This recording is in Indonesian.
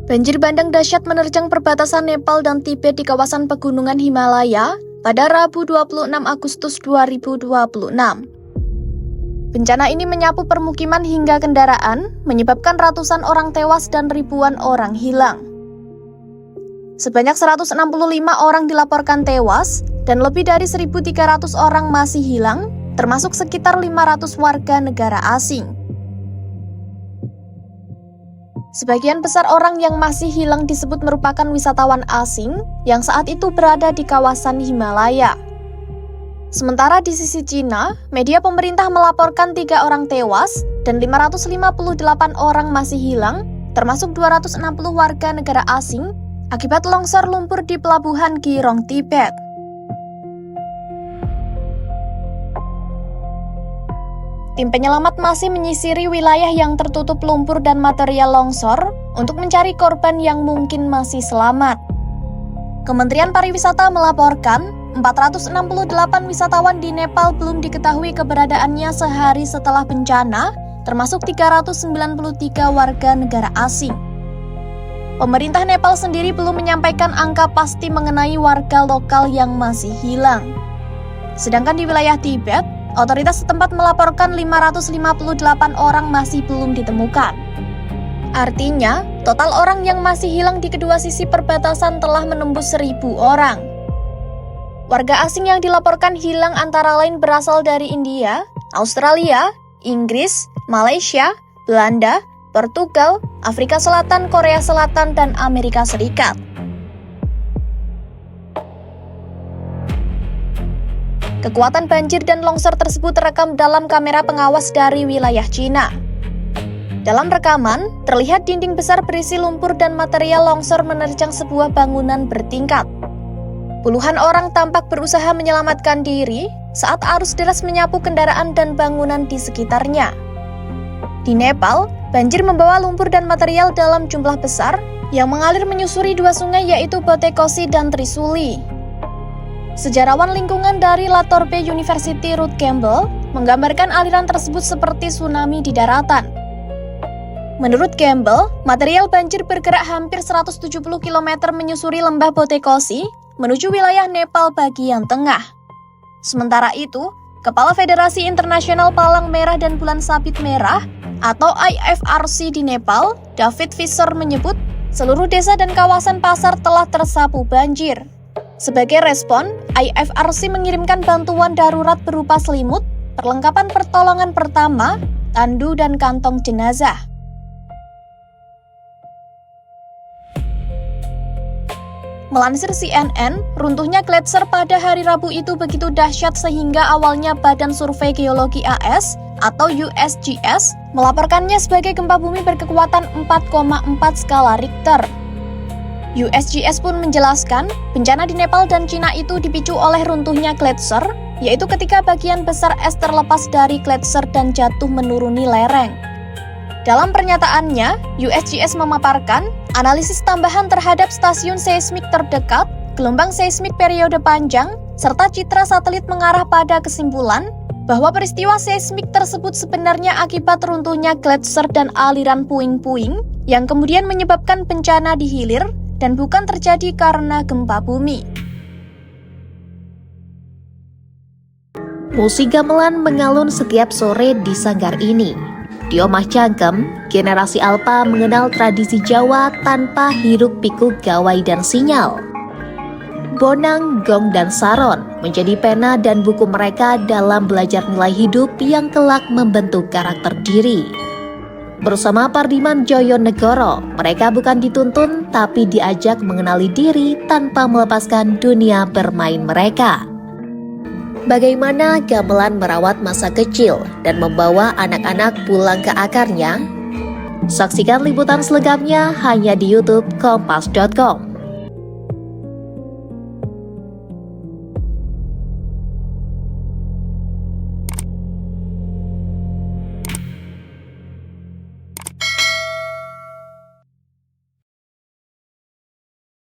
Banjir bandang dahsyat menerjang perbatasan Nepal dan Tibet di kawasan pegunungan Himalaya pada Rabu 26 Agustus 2026. Bencana ini menyapu permukiman hingga kendaraan, menyebabkan ratusan orang tewas dan ribuan orang hilang. Sebanyak 165 orang dilaporkan tewas dan lebih dari 1.300 orang masih hilang, termasuk sekitar 500 warga negara asing. Sebagian besar orang yang masih hilang disebut merupakan wisatawan asing yang saat itu berada di kawasan Himalaya. Sementara di sisi Cina, media pemerintah melaporkan 3 orang tewas dan 558 orang masih hilang, termasuk 260 warga negara asing, akibat longsor lumpur di pelabuhan Girong, Tibet. Tim penyelamat masih menyisiri wilayah yang tertutup lumpur dan material longsor untuk mencari korban yang mungkin masih selamat. Kementerian Pariwisata melaporkan 468 wisatawan di Nepal belum diketahui keberadaannya sehari setelah bencana, termasuk 393 warga negara asing. Pemerintah Nepal sendiri belum menyampaikan angka pasti mengenai warga lokal yang masih hilang. Sedangkan di wilayah Tibet, otoritas setempat melaporkan 558 orang masih belum ditemukan. Artinya, total orang yang masih hilang di kedua sisi perbatasan telah menembus 1.000 orang. Warga asing yang dilaporkan hilang antara lain berasal dari India, Australia, Inggris, Malaysia, Belanda, Portugal, Afrika Selatan, Korea Selatan, dan Amerika Serikat. Kekuatan banjir dan longsor tersebut terekam dalam kamera pengawas dari wilayah Cina. Dalam rekaman, terlihat dinding besar berisi lumpur dan material longsor menerjang sebuah bangunan bertingkat. Puluhan orang tampak berusaha menyelamatkan diri saat arus deras menyapu kendaraan dan bangunan di sekitarnya. Di Nepal, banjir membawa lumpur dan material dalam jumlah besar yang mengalir menyusuri 2 sungai yaitu Botekosi dan Trisuli. Sejarawan lingkungan dari La Trobe University Ruth Campbell menggambarkan aliran tersebut seperti tsunami di daratan. Menurut Campbell, material banjir bergerak hampir 170 km menyusuri lembah Botekosi menuju wilayah Nepal bagian tengah. Sementara itu, Kepala Federasi Internasional Palang Merah dan Bulan Sabit Merah atau IFRC di Nepal, David Fisher menyebut seluruh desa dan kawasan pasar telah tersapu banjir. Sebagai respon, IFRC mengirimkan bantuan darurat berupa selimut, perlengkapan pertolongan pertama, tandu, dan kantong jenazah. Melansir CNN, runtuhnya gletser pada hari Rabu itu begitu dahsyat sehingga awalnya Badan Survei Geologi AS atau USGS melaporkannya sebagai gempa bumi berkekuatan 4,4 skala Richter. USGS pun menjelaskan, bencana di Nepal dan Cina itu dipicu oleh runtuhnya gletser, yaitu ketika bagian besar es terlepas dari gletser dan jatuh menuruni lereng. Dalam pernyataannya, USGS memaparkan analisis tambahan terhadap stasiun seismik terdekat, gelombang seismik periode panjang, serta citra satelit mengarah pada kesimpulan bahwa peristiwa seismik tersebut sebenarnya akibat runtuhnya gletser dan aliran puing-puing yang kemudian menyebabkan bencana di hilir dan bukan terjadi karena gempa bumi. Musik gamelan mengalun setiap sore di sanggar ini. Di Omah Cangkem, generasi Alpa mengenal tradisi Jawa tanpa hiruk-pikuk gawai dan sinyal. Bonang, gong, dan saron menjadi pena dan buku mereka dalam belajar nilai hidup yang kelak membentuk karakter diri. Bersama Pardiman Joyonegoro, mereka bukan dituntun tapi diajak mengenali diri tanpa melepaskan dunia bermain mereka. Bagaimana gamelan merawat masa kecil dan membawa anak-anak pulang ke akarnya? Saksikan liputan selengkapnya hanya di YouTube Kompas.com.